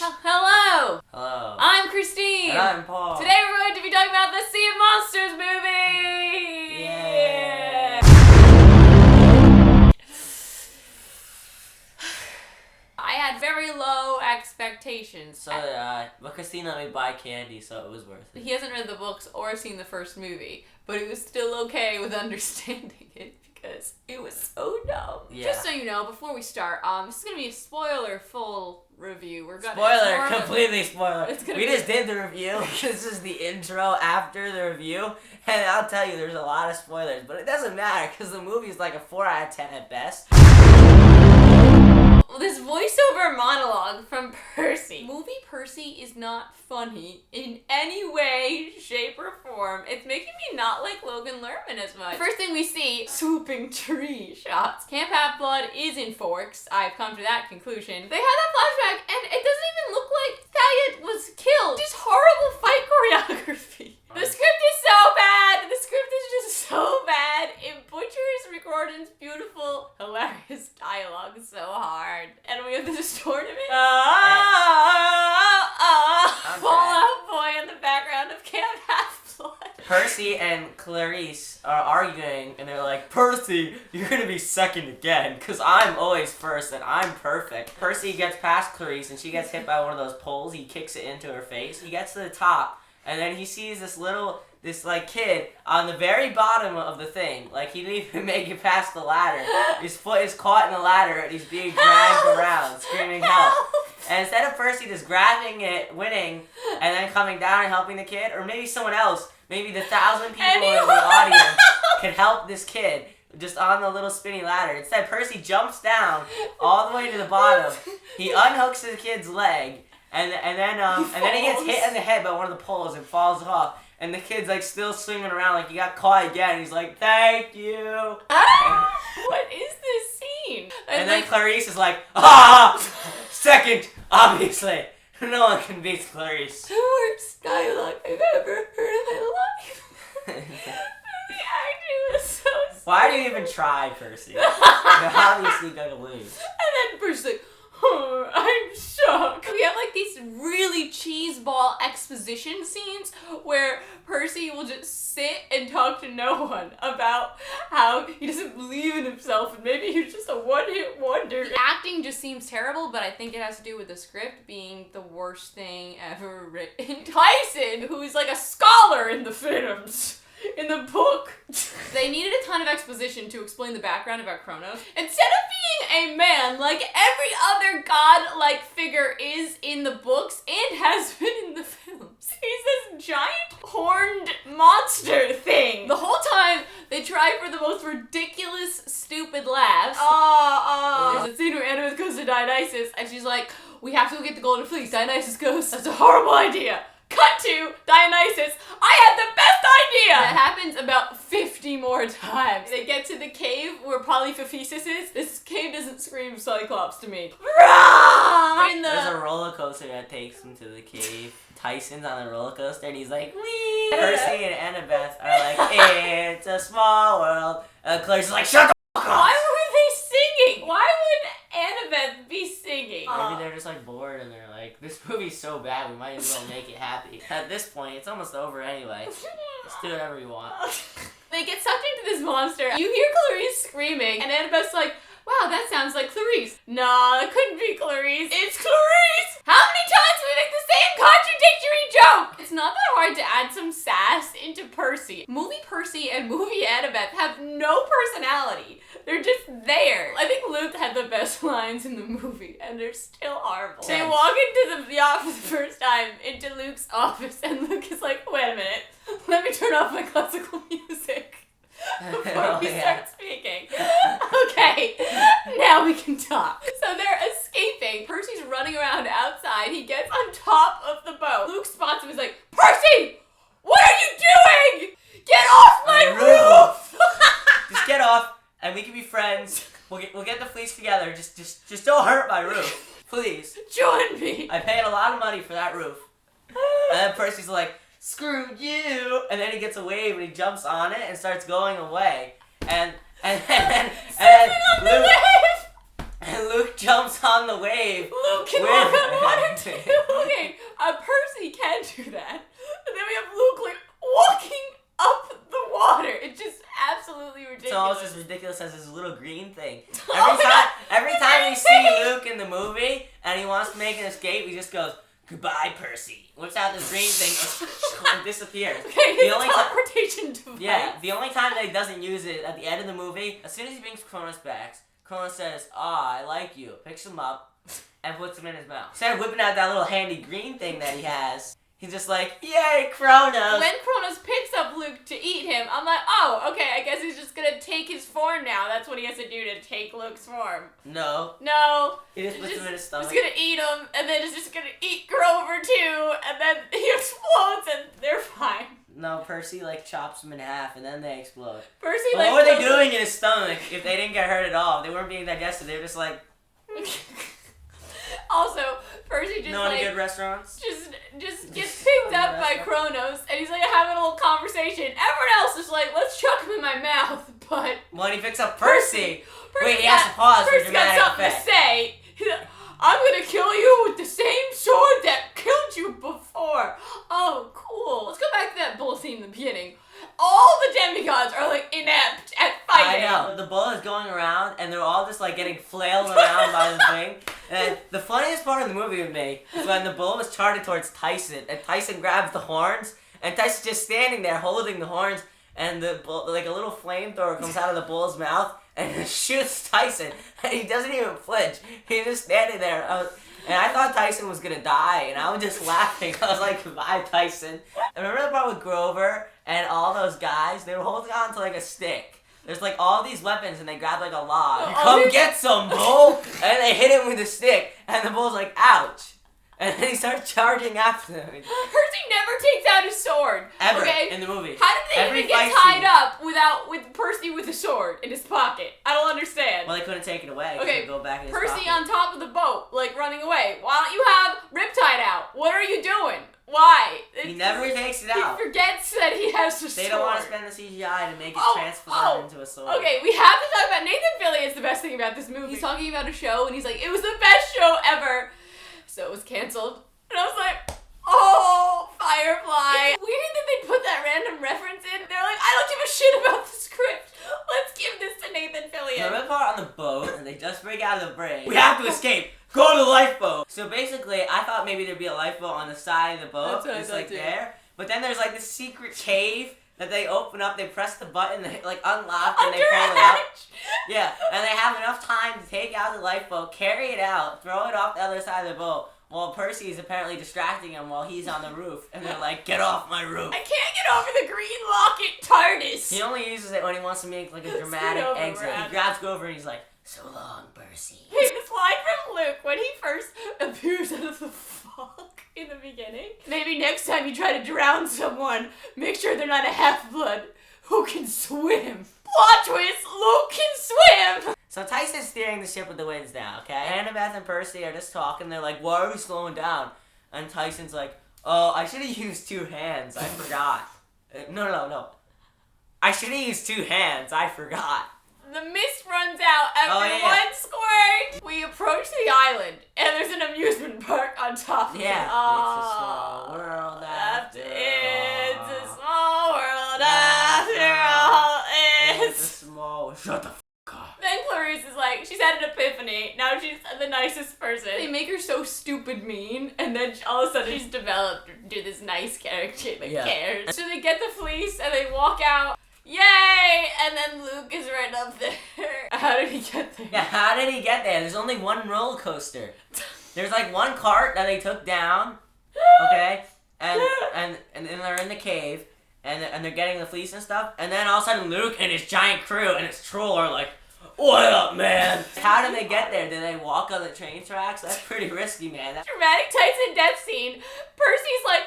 Hello! Hello. I'm Christine! And I'm Paul. Today we're going to be talking about the Sea of Monsters movie! Yeah! I had very low expectations. So did I. But Christine let me buy candy, so it was worth it. He hasn't read the books or seen the first movie, but he was still okay with understanding it because it was so dumb. Yeah. Just so you know, before we start, this is going to be a spoiler-full review. Spoiler! Completely spoiler. We just did the review. This is the intro after the review. And I'll tell you, there's a lot of spoilers. But it doesn't matter, because the movie's like a 4 out of 10 at best. This voiceover monologue from Percy. Movie Percy is not funny in any way, shape, or form. It's making me not like Logan Lerman as much. First thing we see, swooping tree shots. Camp Half-Blood is in Forks. I've come to that conclusion. They had that flashback, and it doesn't even look like Thalia was killed. Just horrible fight choreography. The script is so bad. The script is just so bad. It butchers Rick Riordan's beautiful, hilarious dialogue so hard. And we have this tournament. Fallout Boy in the background of Camp Half-Blood. Percy and Clarice are arguing, and they're like, Percy, you're gonna be second again, because I'm always first, and I'm perfect. Percy gets past Clarice, and she gets hit by one of those poles. He kicks it into her face. He gets to the top, and then he sees this kid on the very bottom of the thing. Like, he didn't even make it past the ladder. His foot is caught in the ladder, and he's being dragged around, screaming help. And instead of Percy just grabbing it, winning, and then coming down and helping the kid, or maybe someone else, maybe the 1,000 people in the audience could help this kid just on the little spinny ladder. Instead, Percy jumps down all the way to the bottom. He unhooks the kid's leg, and then he gets hit in the head by one of the poles and falls off. And the kid's like still swinging around like he got caught again. He's like, "Thank you." What is this scene? And then Clarice is like, second, obviously. No one can beat Clarice. The worst dialogue I've ever heard in my life. The acting was so stupid. Why do you even try, Percy? You're obviously gonna lose. And then Percy's like, oh, I'm shocked. We have like these really cheeseball exposition scenes where Percy will just sit and talk to no one about how he doesn't believe in himself and maybe he's just a one-hit wonder. The acting just seems terrible, but I think it has to do with the script being the worst thing ever written. Tyson, who's like a scholar in the films, in the book, they needed a ton of exposition to explain the background about Kronos. Instead of being a man like every other god-like figure is in the books and has been in the films, he's this giant horned monster thing. The whole time they try for the most ridiculous, stupid laughs. There's a scene where Annabeth goes to Dionysus and she's like, we have to go get the golden fleece. Dionysus goes, that's a horrible idea. Cut to Dionysus, I had the best idea! That happens about 50 more times. They get to the cave where Polyphesis is. This cave doesn't scream Cyclops to me. There's a roller coaster that takes him to the cave. Tyson's on the roller coaster and he's like, wee! Percy and Annabeth are like, it's a small world. And Clarice is like, shut the fuck up! Why were they singing? Why would Annabeth be singing? Maybe they're just like bored and they're like, this movie's so bad, we might as well make it happy. At this point, it's almost over anyway. Just do whatever you want. They get sucked into this monster. You hear Clarice screaming, and Annabeth's like, wow, that sounds like Clarice. Nah, it couldn't be Clarice. It's Clarice! How many times do we make the same contradictory joke? It's not that hard to add some sass into Percy. Movie Percy and movie Annabeth have no personality. They're just there. I think Luke had the best lines in the movie, and they're still horrible. They walk into the office the first time, into Luke's office, and Luke is like, wait a minute, let me turn off my classical music before we start speaking. Okay, now we can talk. So they're escaping. Percy's running around outside. He gets on top of the boat. Luke spots him. He's like, Percy, what are you doing? Get off my roof! Just get off, and we can be friends. We'll get the fleece together. Just don't hurt my roof, please. Join me. I paid a lot of money for that roof. And then Percy's like, screw you! And then he gets a wave and he jumps on it and starts going away. And then Luke, and Luke jumps on the wave. Luke can with walk on water him. too. Okay, Percy can do that. And then we have Luke like walking up the water. It's just absolutely ridiculous. It's almost as ridiculous as his little green thing. Oh, Every the time green we see thing. Luke in the movie and he wants to make an escape, he just goes, "Goodbye, Percy." Whips out this green thing and disappears. Okay, his The only ti- teleportation device. Yeah, the only time that he doesn't use it at the end of the movie, as soon as he brings Cronus back, Cronus says, "Ah, I like you," picks him up, and puts him in his mouth. Instead of whipping out that little handy green thing that he has, he's just like, "Yay, Cronus!" When Cronus picks up Luke to eat him, I'm like, oh, okay, I guess he's just gonna take his form now. That's what he has to do to take Luke's form. No, No. he just puts him in his stomach. He's gonna eat him, and then he's just gonna eat Grover too, and then he explodes, and they're fine. No, Percy chops him in half, and then they explode. Percy But what were they doing in his stomach if they didn't get hurt at all? They weren't being digested. They were just like, Also, Percy just no any good restaurants? just gets picked up by Kronos, and he's like having a little conversation. Everyone else is like, let's chuck him in my mouth, but When he picks up Percy, Percy wait, he has to pause for Percy's got dramatic something effect. to say. He's like, I'm gonna kill you with the same sword that killed you before. Oh, cool. Let's go back to that bull scene in the beginning. All the demigods are like inept at fighting. I know. The bull is going around, and they're all just getting flailed around by the thing. And the funniest part of the movie with me is when the bull was charged towards Tyson, and Tyson grabs the horns, and Tyson's just standing there holding the horns, and the bull, a little flamethrower comes out of the bull's mouth and shoots Tyson, and he doesn't even flinch. He's just standing there. And I thought Tyson was gonna die, and I was just laughing. I was like, "Goodbye, Tyson." And remember the part with Grover and all those guys? They were holding on to a stick. There's all these weapons, and they grab a log. Come get some, bull! And they hit him with a stick, and the bull's like, "Ouch!" And then he starts charging after them. Percy never takes out his sword. Ever Okay? in the movie. How did they Every even get fight tied scene. up with Percy with a sword in his pocket? I don't understand. Well, they couldn't take it away. 'Cause Okay, it'd go back in his Percy pocket. on top of the boat, running away. Why don't you have Riptide out? What are you doing? Why? He never takes it He out. forgets that he has a sword. They don't want to spend the CGI to make it transform into a sword. Okay, we have to talk about Nathan Fillion is the best thing about this movie. He's talking about a show, and he's like, it was the best show ever. So it was canceled. And I was like, oh, Firefly. It's weird that they put that random reference in. They're like, I don't give a shit about the script. Let's give this to Nathan Fillion. Remember the part on the boat, and they just break out of the bridge. We have to escape. Go to the lifeboat. So basically, I thought maybe there'd be a lifeboat on the side of the boat. That's what I It's thought too. there. But then there's this secret cave that they open up. They press the button, they unlock, and they Under pull a it out. hatch. Yeah, and they have enough time to take out the lifeboat, carry it out, throw it off the other side of the boat, while Percy is apparently distracting him while he's on the roof. And they're like, "Get off my roof." I can't get over the green locket TARDIS. He only uses it when he wants to make a dramatic over, exit. Brad. He grabs Grover and he's like, "So long, Percy." Hey, this line from Luke when he first appears out of the fog in the beginning. Maybe next time you try to drown someone, make sure they're not a half-blood who can swim. Plot twist, Luke can swim! So Tyson's steering the ship with the winds now, okay? Annabeth and Percy are just talking. They're like, "Why are we slowing down?" And Tyson's like, "Oh, I should have used 2 hands. I forgot." No. I should have used 2 hands. I forgot. The mist runs out after one squirt. We approach the island, and there's an amusement park on top of Yeah. it. It's a small world after all. It's a small world after all. It's a small... Shut the f*** up. Then Clarice is like, she's had an epiphany. Now she's the nicest person. They make her so stupid mean, and then all of a sudden she's developed into this nice character that cares. So they get the fleece, and they walk out. Yay! And then Luke is right up there. How did he get there? Yeah, how did he get there? There's only one roller coaster. There's one cart that they took down, okay? And then they're in the cave, and they're getting the fleece and stuff, and then all of a sudden Luke and his giant crew and his troll are like, "What up, man?" How did they get there? Did they walk on the train tracks? That's pretty risky, man. Dramatic Tyson death scene. Percy's like,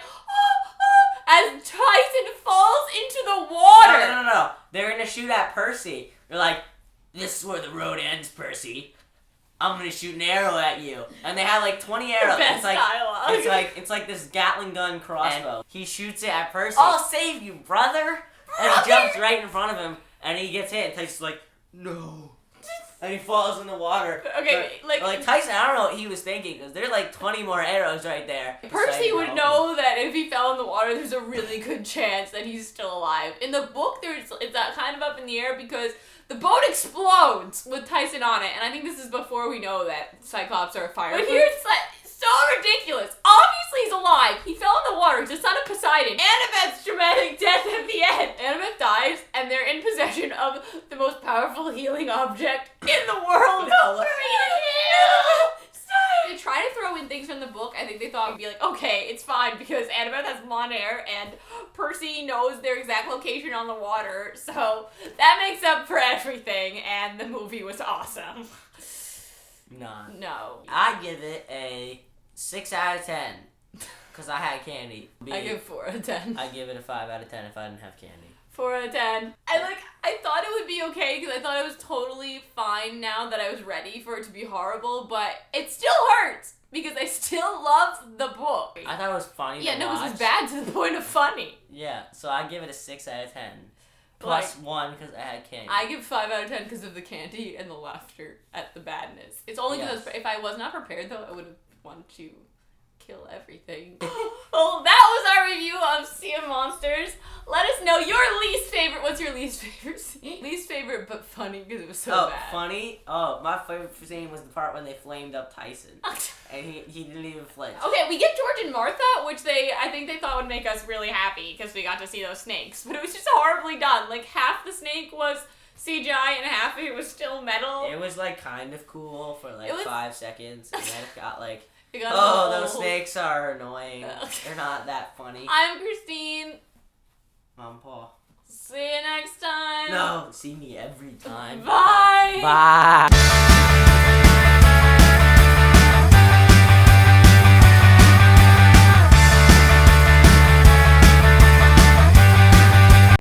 as Tyson falls into the water. No. They're gonna shoot at Percy. They're like, "This is where the road ends, Percy. I'm gonna shoot an arrow at you." And they have 20 arrows. Best dialogue. It's like this Gatling gun crossbow. And he shoots it at Percy. "I'll save you, brother!" And he jumps right in front of him, and he gets hit. And Tyson's like, "No." and he falls in the water. Okay, Like Tyson, I don't know what he was thinking because there's like 20 more arrows right there. Percy would know that if he fell in the water, there's a really good chance that he's still alive. In the book, it's that kind of up in the air because the boat explodes with Tyson on it, and I think this is before we know that Cyclops are fireproof. But here it's like so ridiculous. Obviously he's alive. He fell in the water. He's the son of Poseidon. Annabeth's dramatic death at the end. Annabeth dies, and they're in possession of the most powerful healing object in the world. No, what They try to throw in things from the book. I think they thought it'd be like, okay, it's fine because Annabeth has blonde hair and Percy knows their exact location on the water. So that makes up for everything, and the movie was awesome. Nah. No. I give it a 6 out of 10 because I had candy. I give 4 out of 10. I give it a 5 out of 10 if I didn't have candy. 4 out of 10. I thought it would be okay because I thought it was totally fine now that I was ready for it to be horrible, but it still hurts because I still love the book. I thought it was funny. Yeah, to no, watch. it was bad to the point of funny. Yeah, so I give it a 6 out of 10. Plus 1 because I had candy. I give 5 out of 10 because of the candy and the laughter at the badness. It's only because if I was not prepared though, I would have wanted to kill everything. Well, that was our review of Sea of Monsters. Let us know your least favorite. What's your least favorite scene? Least favorite but funny because it was so bad. Funny? Oh, my favorite scene was the part when they flamed up Tyson. And he didn't even flinch. Okay, we get George and Martha, which I think they thought would make us really happy because we got to see those snakes. But it was just horribly done. Like, half the snake was CGI and half of it was still metal. It was, like, kind of cool for, like, 5 seconds. And then it got, like, those snakes are annoying. They're not that funny. I'm Christine. I'm Paul. See you next time. No, see me every time. Bye. Bye.